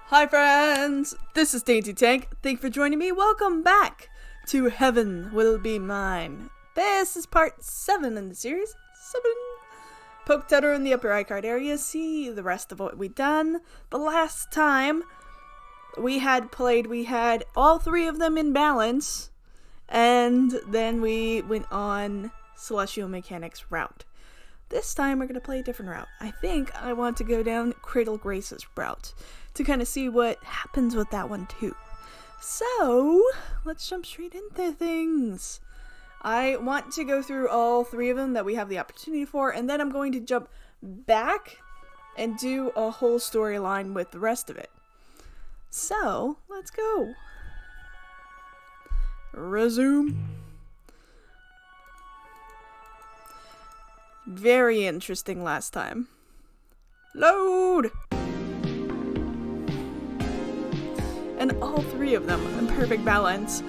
Hi friends, this is Dainty Tank. Thank you for joining me. Welcome back to Heaven Will Be Mine. This is part 7 in the series. 7. Poke Tutter in the upper iCard area. See the rest of what we've done. The last time we had all 3 of them in balance. And then we went on Celestial Mechanics route. This time we're going to play a different route. I think I want to go down Cradle Grace's route to kind of see what happens with that one too. So, let's jump straight into things. I want to go through all 3 of them that we have the opportunity for, and then I'm going to jump back and do a whole storyline with the rest of it. So, let's go. Resume. Very interesting last time. Load! And all 3 of them in perfect balance.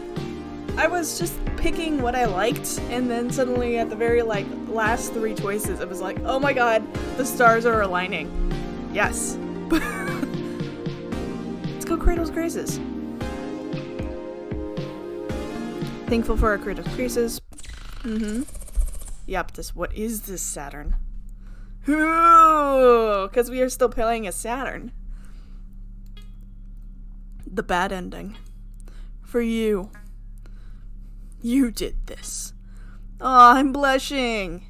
I was just picking what I liked, and then suddenly at the very last 3 choices, it was like, oh my god, the stars are aligning. Yes. Let's go Cradle's Graces. Thankful for our Cradle's Graces. Yep, what is this Saturn? Because we are still playing as Saturn. The bad ending. For you. You did this. Aw, I'm blushing.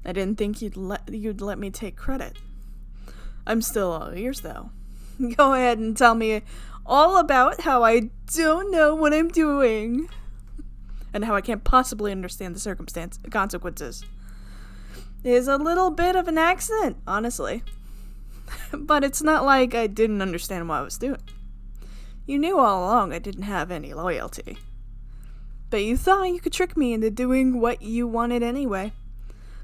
I didn't think you'd let me take credit. I'm still all ears, though. Go ahead and tell me all about how I don't know what I'm doing. And how I can't possibly understand the consequences. Is a little bit of an accident, honestly. But it's not like I didn't understand what I was doing. You knew all along I didn't have any loyalty. But you thought you could trick me into doing what you wanted anyway.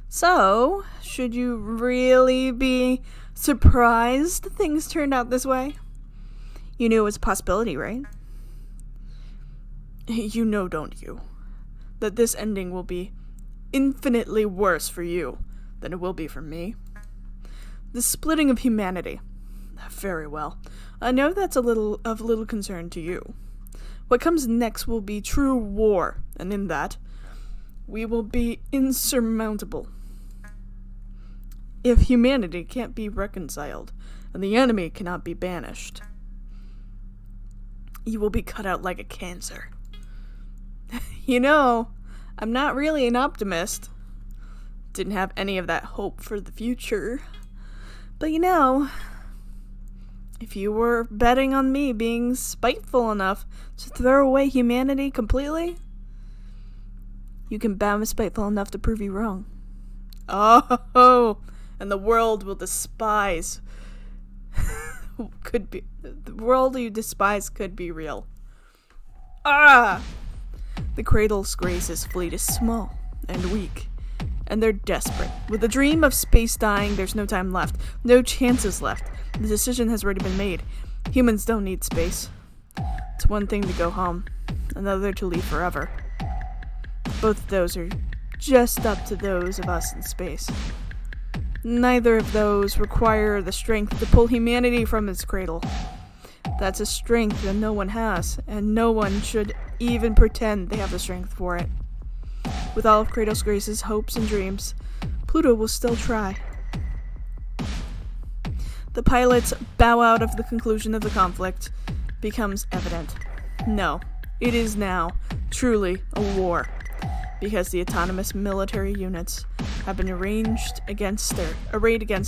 So, should you really be surprised things turned out this way? You knew it was a possibility, right? You know, don't you? That this ending will be infinitely worse for you than it will be for me. The splitting of humanity. Very well. I know that's of little concern to you. What comes next will be true war, and in that, we will be insurmountable. If humanity can't be reconciled, and the enemy cannot be banished, you will be cut out like a cancer. You know, I'm not really an optimist. Didn't have any of that hope for the future. But you know, if you were betting on me being spiteful enough to throw away humanity completely, you can bet I'm spiteful enough to prove you wrong. Oh, and the world will despise. The world you despise could be real. Ah! The Cradle's Grace's fleet is small and weak, and they're desperate. With the dream of space dying, there's no time left, no chances left. The decision has already been made. Humans don't need space. It's one thing to go home, another to leave forever. Both of those are just up to those of us in space. Neither of those require the strength to pull humanity from its cradle. That's a strength that no one has, and no one should even pretend they have the strength for it. With all of Cradle's Grace's hopes and dreams, Pluto will still try. The pilots bow out of the conclusion of the conflict becomes evident. No, it is now truly a war, because the autonomous military units have been arrayed against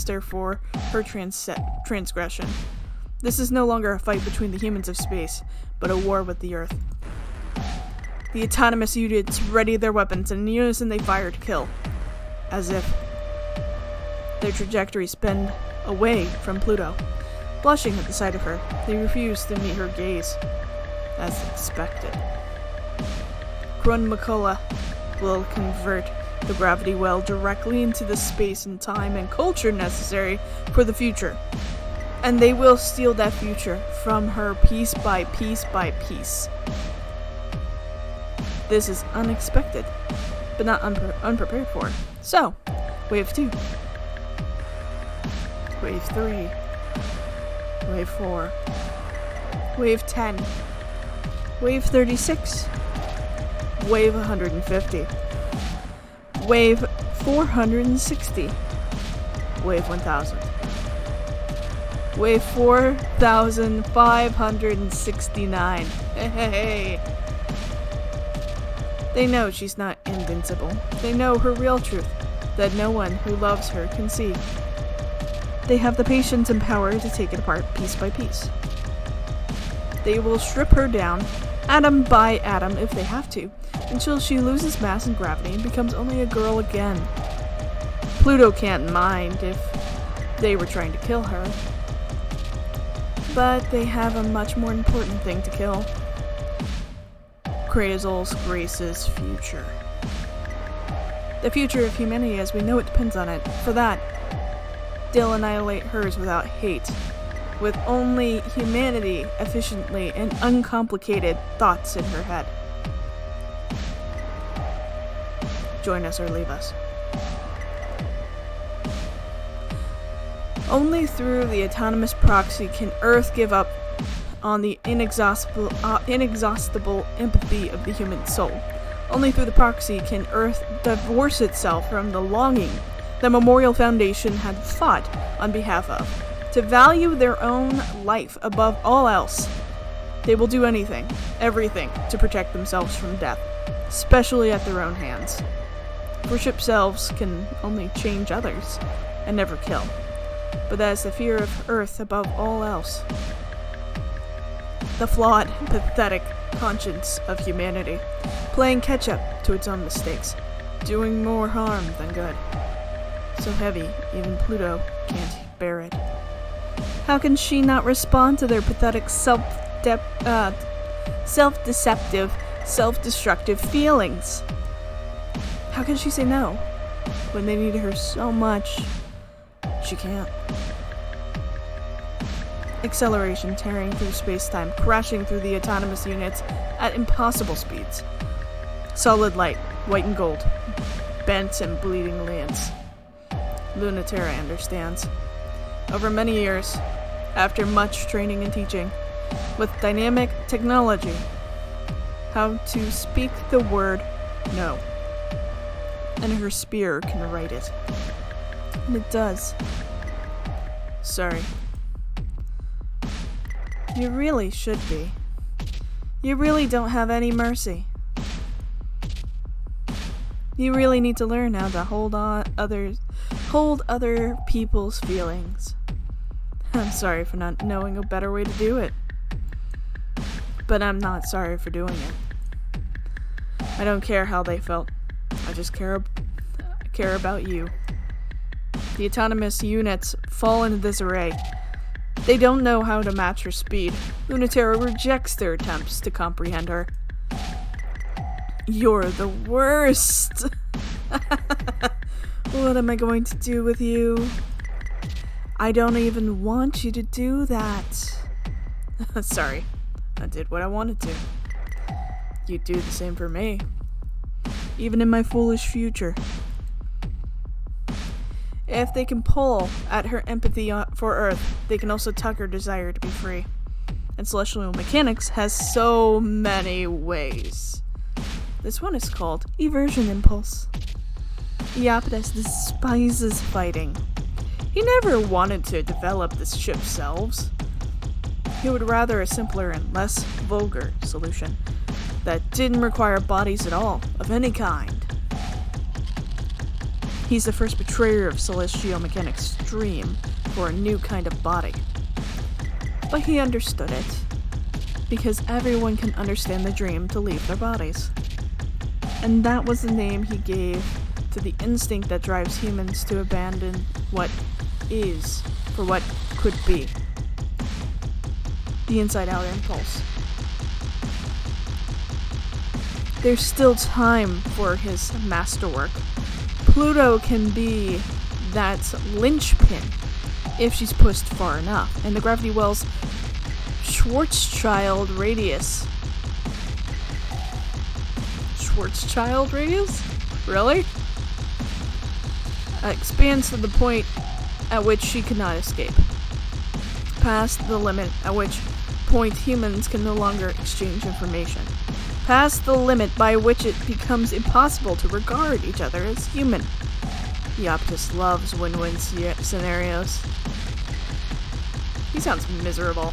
her for her transgression. This is no longer a fight between the humans of space, but a war with the Earth. The autonomous units ready their weapons, and in unison they fire to kill, as if their trajectories bend away from Pluto. Blushing at the sight of her, they refuse to meet her gaze, as expected. Grun McCullough will convert the gravity well directly into the space and time and culture necessary for the future. And they will steal that future from her piece by piece by piece. This is unexpected, but not unprepared for. So, Wave 2. Wave 3. Wave 4. Wave 10. Wave 36. Wave 150. Wave 460. Wave 1000. Wave 4,569. Hey. They know she's not invincible. They know her real truth, that no one who loves her can see. They have the patience and power to take it apart piece by piece. They will strip her down, atom by atom if they have to, until she loses mass and gravity and becomes only a girl again. Pluto can't mind if they were trying to kill her. But they have a much more important thing to kill. Crazle's Grace's future. The future of humanity as we know it depends on it. For that, they'll annihilate hers without hate, with only humanity efficiently and uncomplicated thoughts in her head. Join us or leave us. Only through the autonomous proxy can Earth give up on the inexhaustible empathy of the human soul. Only through the proxy can Earth divorce itself from the longing the Memorial Foundation had fought on behalf of, to value their own life above all else. They will do anything, everything, to protect themselves from death, especially at their own hands. Worship selves can only change others, and never kill. But that is the fear of Earth above all else. The flawed, pathetic conscience of humanity, playing catch-up to its own mistakes, doing more harm than good. So heavy, even Pluto can't bear it. How can she not respond to their pathetic self-deceptive, self-destructive feelings? How can she say no when they need her so much? She can't. Acceleration tearing through space-time, crashing through the autonomous units at impossible speeds. Solid light, white and gold, bent and bleeding lands. Lunaterra understands. Over many years, after much training and teaching, with dynamic technology, how to speak the word no. And her spear can write it. And it does. Sorry. You really should be. You really don't have any mercy. You really need to learn how to hold other people's feelings. I'm sorry for not knowing a better way to do it. But I'm not sorry for doing it. I don't care how they felt. I just care about you. The autonomous units fall into this array. They don't know how to match her speed. Lunaterra rejects their attempts to comprehend her. You're the worst! What am I going to do with you? I don't even want you to do that. Sorry, I did what I wanted to. You'd do the same for me. Even in my foolish future. If they can pull at her empathy for Earth, they can also tug her desire to be free. And celestial mechanics has so many ways. This one is called Eversion Impulse. Iapetus despises fighting. He never wanted to develop the ship's selves. He would rather a simpler and less vulgar solution that didn't require bodies at all, of any kind. He's the first betrayer of celestial mechanics' dream for a new kind of body. But he understood it, because everyone can understand the dream to leave their bodies. And that was the name he gave to the instinct that drives humans to abandon what is for what could be. The inside-out impulse. There's still time for his masterwork. Pluto can be that linchpin if she's pushed far enough, and the gravity well's Schwarzschild radius. Schwarzschild radius? Really? Expands to the point at which she cannot escape. Past the limit at which point, humans can no longer exchange information, past the limit by which it becomes impossible to regard each other as human. The Optus loves win-win scenarios. He sounds miserable.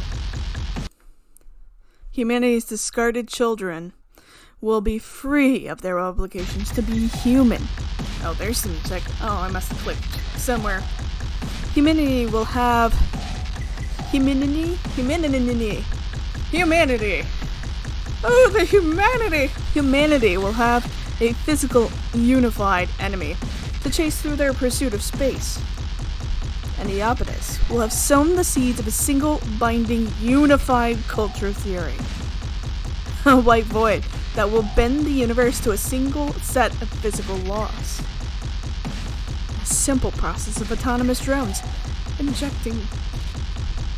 Humanity's discarded children will be free of their obligations to be human. Oh, there's the music. Oh, I must have clicked somewhere. Humanity will have... Humanity. Oh, the humanity! Humanity will have a physical, unified enemy to chase through their pursuit of space. And the Optus will have sown the seeds of a single, binding, unified culture theory. A white void that will bend the universe to a single set of physical laws. A simple process of autonomous drones injecting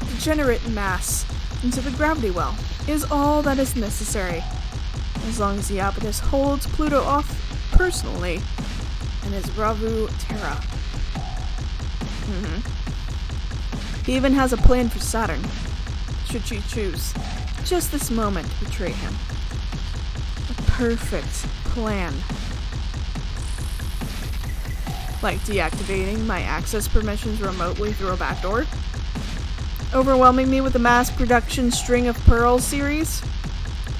degenerate mass into the gravity well is all that is necessary, as long as the Optus holds Pluto off personally and is Ravu Terra. He even has a plan for Saturn, should she choose, just this moment, to betray him. A perfect plan. Like deactivating my access permissions remotely through a backdoor, overwhelming me with the mass production String of Pearls series,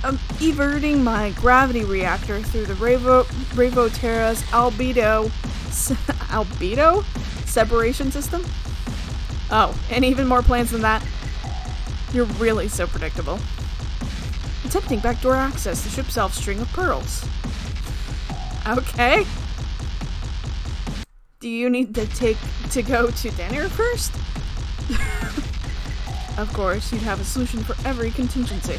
everting my gravity reactor through the Ravo Terra's albedo separation system. Oh, and even more plans than that. You're really so predictable. Attempting backdoor access to ship's elf String of Pearls. Okay. Do you need to go to dinner first? Of course, you'd have a solution for every contingency.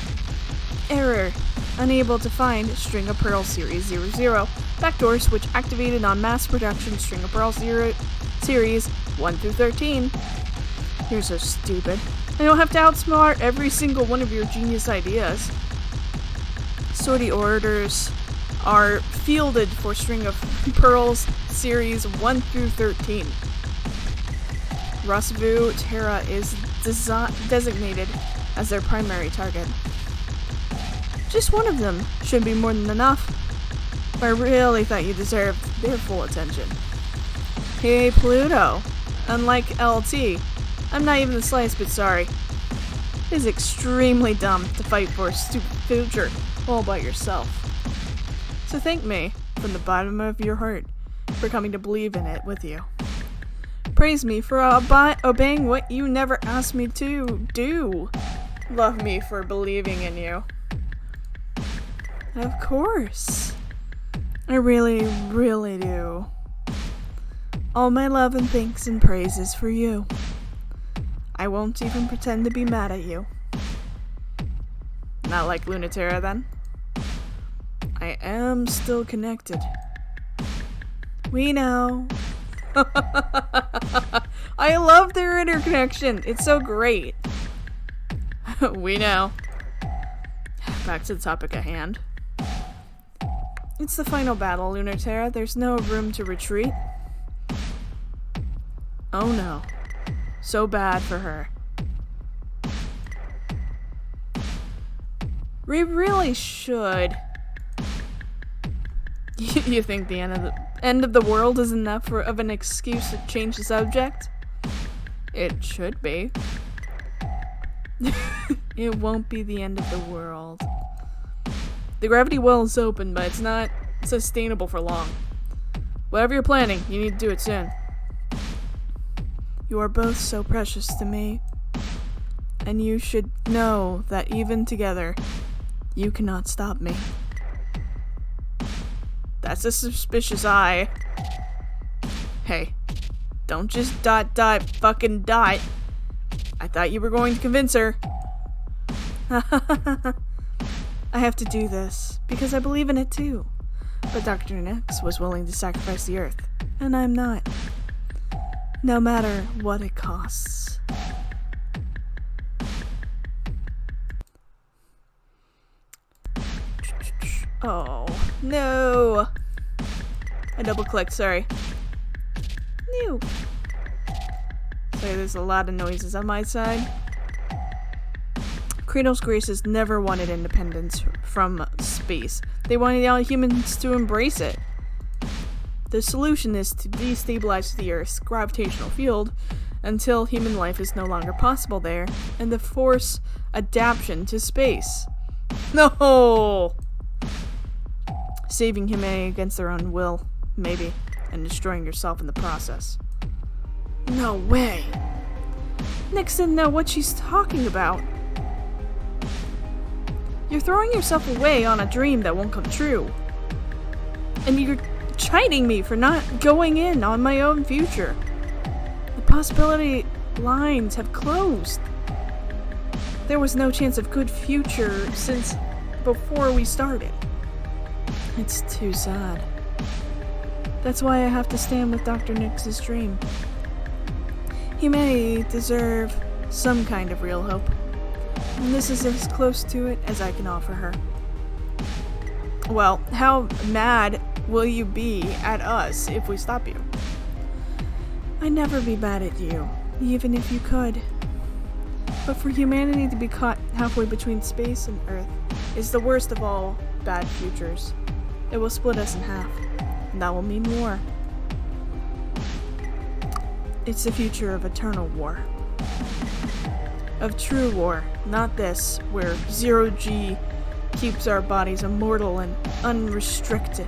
Error. Unable to find String of Pearls Series 00. Backdoor switch activated on mass production String of Pearls Series 1 through 13. You're so stupid. I don't have to outsmart every single one of your genius ideas. Sortie orders are fielded for String of Pearls Series 1 through 13. Ravu Terra is designated as their primary target. Just one of them should be more than enough. I really thought you deserved their full attention. Hey, Pluto. Unlike LT, I'm not even the slightest bit sorry. It is extremely dumb to fight for a stupid future all by yourself. So thank me, from the bottom of your heart, for coming to believe in it with you. Praise me for obeying what you never asked me to do. Love me for believing in you. Of course. I really, really do. All my love and thanks and praise is for you. I won't even pretend to be mad at you. Not like Lunatera, then? I am still connected. We know. I love their interconnection. It's so great. We know. Back to the topic at hand. It's the final battle, Lunatera. There's no room to retreat. Oh no. So bad for her. We really should. You think the end of the world is enough of an excuse to change the subject? It should be. It won't be the end of the world. The gravity well is open, but it's not sustainable for long. Whatever you're planning, you need to do it soon. You are both so precious to me. And you should know that even together, you cannot stop me. That's a suspicious eye. Hey, don't just fucking dot. I thought you were going to convince her. I have to do this, because I believe in it too. But Dr. Nix was willing to sacrifice the Earth, and I'm not. No matter what it costs. Oh, no. I double-clicked, sorry. No. Sorry, there's a lot of noises on my side. Cradle's Graces never wanted independence from space. They wanted all humans to embrace it. The solution is to destabilize the Earth's gravitational field until human life is no longer possible there, and to force adaptation to space. No! Saving humanity against their own will, maybe, and destroying yourself in the process. No way! Nix didn't know what she's talking about. You're throwing yourself away on a dream that won't come true. And you're chiding me for not going in on my own future. The possibility lines have closed. There was no chance of good future since before we started. It's too sad. That's why I have to stand with Dr. Nix's dream. Humanity deserve some kind of real hope. And this is as close to it as I can offer her. Well, how mad will you be at us if we stop you? I'd never be mad at you, even if you could. But for humanity to be caught halfway between space and Earth is the worst of all bad futures. It will split us in half, and that will mean war. It's the future of eternal war. Of true war, not this, where zero-G keeps our bodies immortal and unrestricted.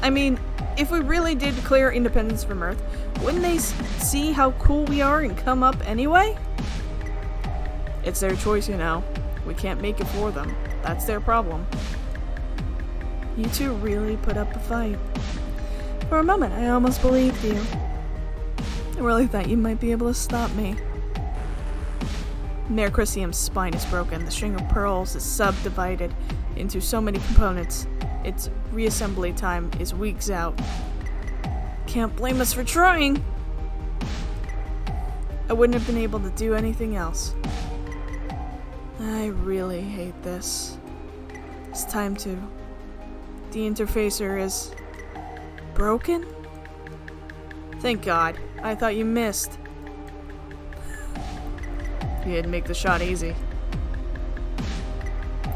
I mean, if we really did declare independence from Earth, wouldn't they see how cool we are and come up anyway? It's their choice, you know. We can't make it for them. That's their problem. You two really put up a fight. For a moment, I almost believed you. I really thought you might be able to stop me. Mayor Chrysium's spine is broken. The string of pearls is subdivided into so many components. Its reassembly time is weeks out. Can't blame us for trying! I wouldn't have been able to do anything else. I really hate this. It's time to... The interfacer is... broken? Thank God. I thought you missed. You didn't make the shot easy.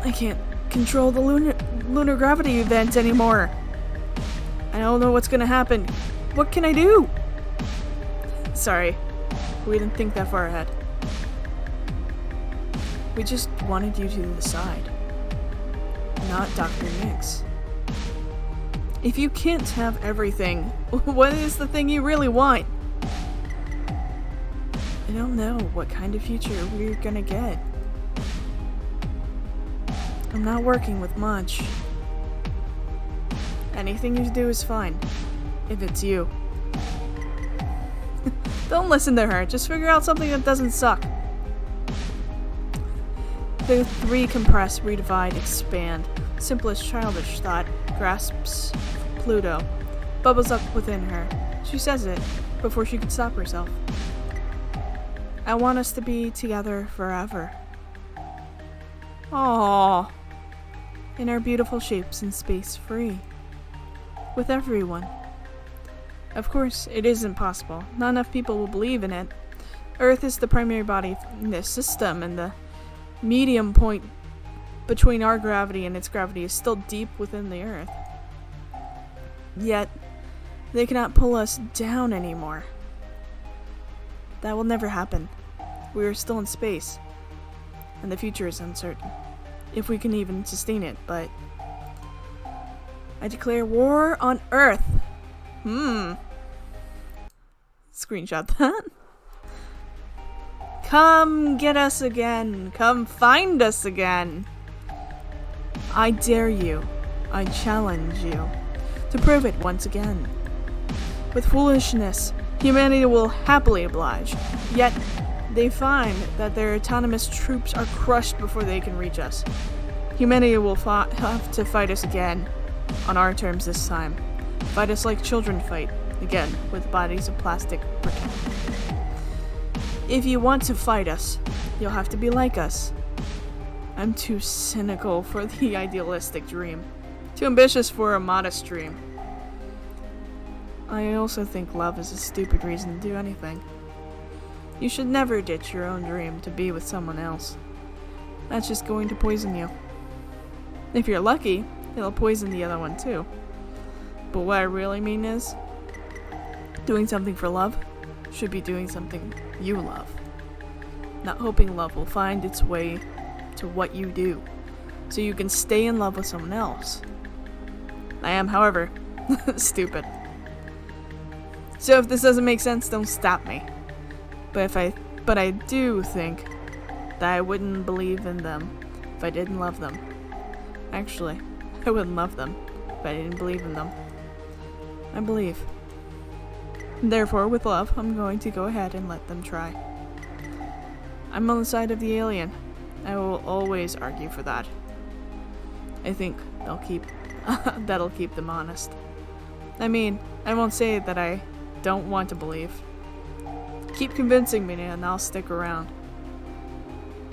I can't control the lunar gravity event anymore. I don't know what's gonna happen. What can I do? Sorry. We didn't think that far ahead. We just wanted you to decide. Not Dr. Nix. If you can't have everything, what is the thing you really want? I don't know what kind of future we're gonna get. I'm not working with much. Anything you do is fine. If it's you. Don't listen to her. Just figure out something that doesn't suck. The three compress, redivide, expand. Simplest childish thought grasps Pluto. Bubbles up within her. She says it before she could stop herself. I want us to be together forever. Aww. In our beautiful shapes in space, free. With everyone. Of course, it isn't possible. Not enough people will believe in it. Earth is the primary body in this system, and the medium point between our gravity and its gravity is still deep within the Earth. Yet, they cannot pull us down anymore. That will never happen. We are still in space, and the future is uncertain. If we can even sustain it, but... I declare war on Earth! Screenshot that. Come get us again. Come find us again. I dare you. I challenge you to prove it once again. With foolishness, humanity will happily oblige. Yet, they find that their autonomous troops are crushed before they can reach us. Humanity will have to fight us again. On our terms this time. Fight us like children fight. Again, with bodies of plastic protected. If you want to fight us, you'll have to be like us. I'm too cynical for the idealistic dream. Too ambitious for a modest dream. I also think love is a stupid reason to do anything. You should never ditch your own dream to be with someone else. That's just going to poison you. If you're lucky, it'll poison the other one too. But what I really mean is, doing something for love should be doing something you love. Not hoping love will find its way to what you do, so you can stay in love with someone else. I am, however, stupid. So if this doesn't make sense, don't stop me. But I do think that I wouldn't believe in them if I didn't love them. Actually, I wouldn't love them if I didn't believe in them. I believe. Therefore, with love, I'm going to go ahead and let them try. I'm on the side of the alien. I will always argue for that. I think that'll keep them honest. I mean, I won't say that I don't want to believe. Keep convincing me and I'll stick around.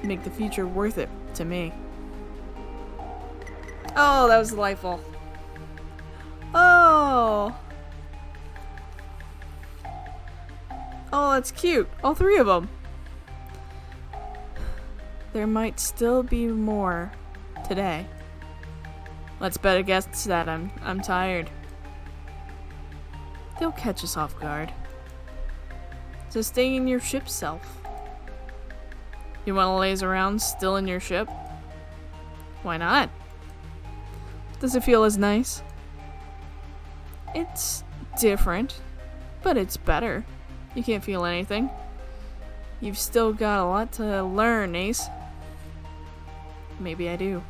Make the future worth it to me. Oh, that was delightful. Oh, that's cute. All three of them. There might still be more today. Let's bet against that. I'm tired. They'll catch us off guard. So stay in your ship self. You want to laze around still in your ship? Why not? Does it feel as nice? It's different, but it's better. You can't feel anything. You've still got a lot to learn, Ace. Maybe I do.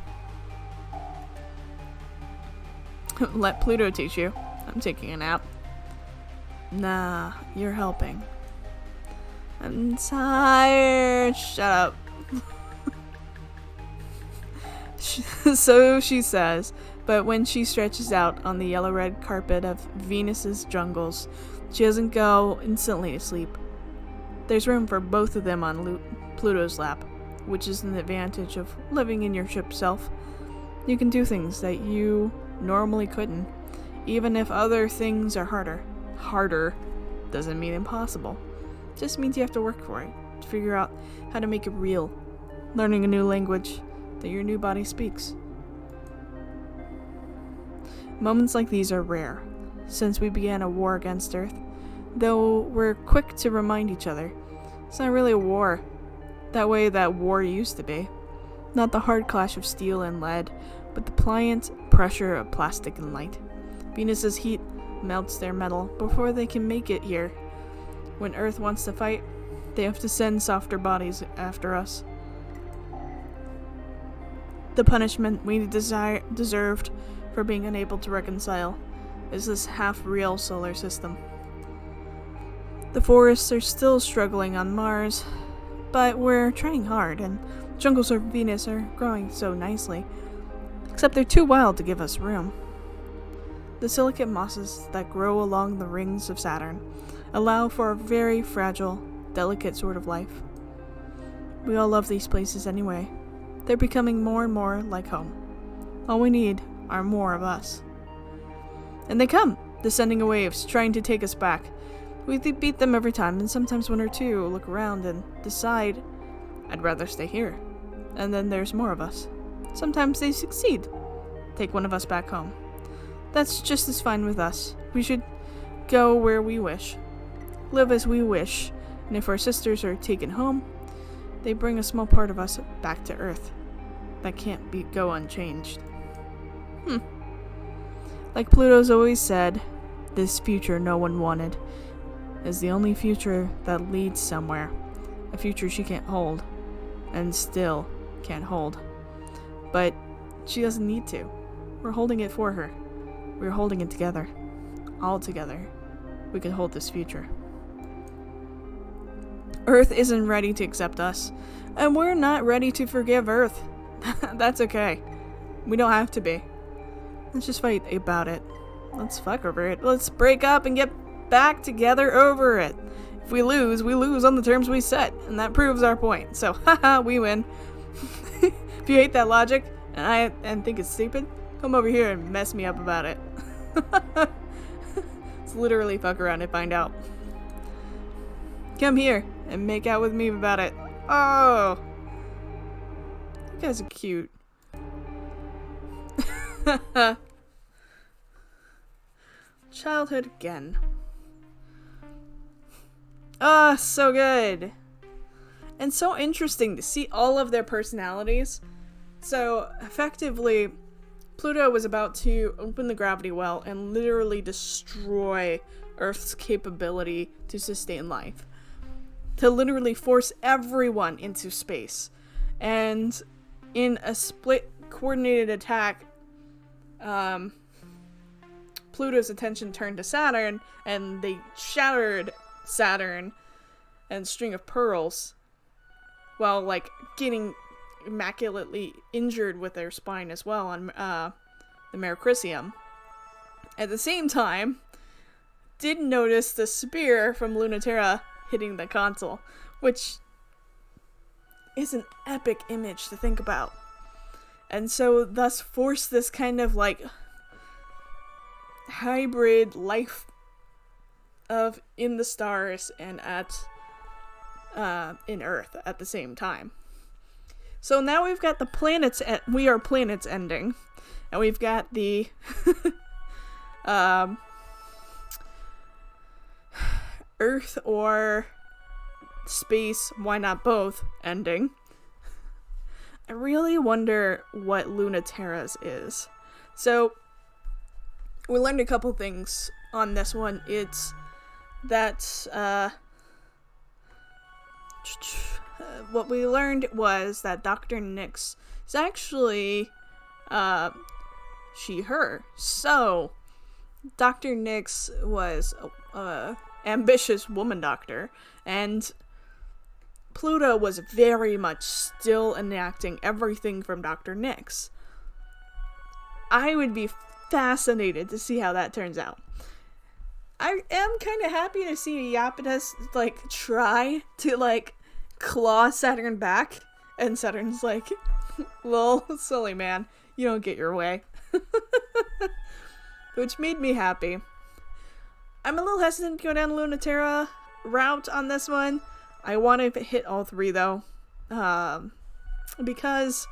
Let Pluto teach you. I'm taking a nap. Nah, you're helping. I'm tired. Shut up. So she says, but when she stretches out on the yellow-red carpet of Venus's jungles, she doesn't go instantly to sleep. There's room for both of them on Pluto's lap, which is an advantage of living in your ship self. You can do things that you normally couldn't, even if other things are harder. Harder doesn't mean impossible. It just means you have to work for it, to figure out how to make it real. Learning a new language that your new body speaks. Moments like these are rare, since we began a war against Earth, though we're quick to remind each other. It's not really a war, that way that war used to be. Not the hard clash of steel and lead, but the pliant pressure of plastic and light. Venus's heat melts their metal before they can make it here. When Earth wants to fight, they have to send softer bodies after us. The punishment we deserved for being unable to reconcile is this half-real solar system. The forests are still struggling on Mars, but we're trying hard, and jungles of Venus are growing so nicely, except they're too wild to give us room. The silicate mosses that grow along the rings of Saturn allow for a very fragile, delicate sort of life. We all love these places anyway. They're becoming more and more like home. All we need are more of us. And they come, descending in waves, trying to take us back. We beat them every time, and sometimes one or two look around and decide, I'd rather stay here. And then there's more of us. Sometimes they succeed. Take one of us back home. That's just as fine with us. We should go where we wish. Live as we wish. And if our sisters are taken home, they bring a small part of us back to Earth. That can't go unchanged. Like Pluto's always said, this future no one wanted is the only future that leads somewhere. A future she can't hold. And still can't hold. But she doesn't need to. We're holding it for her. We're holding it together. All together. We can hold this future. Earth isn't ready to accept us. And we're not ready to forgive Earth. That's okay. We don't have to be. Let's just fight about it. Let's fuck over it. Let's break up and get back together over it. If we lose on the terms we set. And that proves our point. So, haha, we win. If you hate that logic and think it's stupid, come over here and mess me up about it. Let's literally fuck around and find out. Come here. and make out with me about it. Oh! You guys are cute. Childhood again. Ah, so good. And so interesting to see all of their personalities. So, effectively, Pluto was about to open the gravity well and literally destroy Earth's capability to sustain life. To literally force everyone into space. And in a split coordinated attack, Pluto's attention turned to Saturn, and they shattered Saturn and String of Pearls while, like, getting immaculately injured with their spine as well on the Merecrisium. At the same time, did notice the spear from Lunaterra hitting the console, which is an epic image to think about. And so thus forced this kind of like hybrid life of in the stars and at in Earth at the same time. So now we've got the planets we are planets ending, and we've got the Earth or space, why not both, ending. I really wonder what Lunaterra's is. So we learned a couple things on this one. It's that what we learned was that Dr. Nyx is actually she/her. So Dr. Nyx was a ambitious woman doctor, and Pluto was very much still enacting everything from Dr. Nyx. I would be fascinated to see how that turns out. I am kind of happy to see Iapetus, like, try to, like, claw Saturn back, and Saturn's like, lol, silly man, you don't get your way. Which made me happy. I'm a little hesitant to go down the Lunaterra route on this one. I want to hit all three, though. Because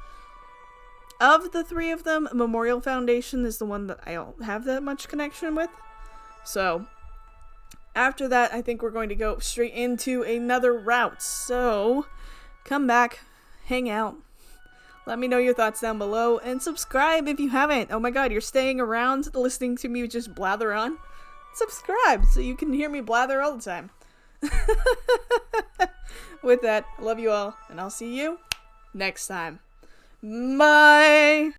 of the three of them, Memorial Foundation is the one that I don't have that much connection with. So, after that, I think we're going to go straight into another route. So, come back, hang out, let me know your thoughts down below, and subscribe if you haven't. Oh my god, you're staying around listening to me just blather on? Subscribe so you can hear me blather all the time. With that, I love you all, and I'll see you next time. Bye!